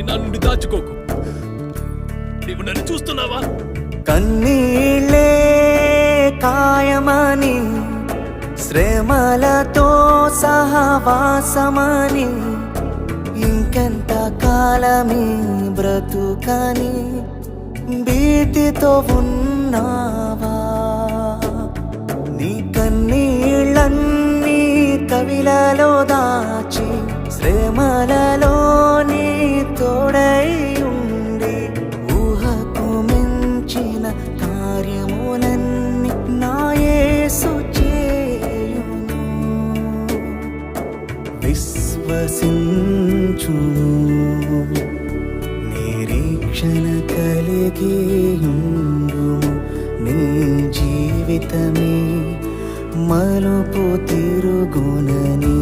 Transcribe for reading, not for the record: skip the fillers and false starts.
విషయాన్ని నా నుండి దాచుకోకు. నీవు నన్ను చూస్తున్నావా? కన్నీళ్ళే కాయమని, శ్రమలతో సహవాసమని, ఇంకెంత కాలమీ బ్రతుకని భీతితో ఉన్నావా? నీ కన్నీళ్ళన్నీ కవిలలో దాచి, శ్రమలలో నీ తోడై ఉండి, ఊహకు మించిన కార్యములన్నీ నా యేసు చేయును. విశ్వసించుము, నిరీక్షణ కలిగి ఉండుము. నీ జీవితమే మలుపు తిరుగునని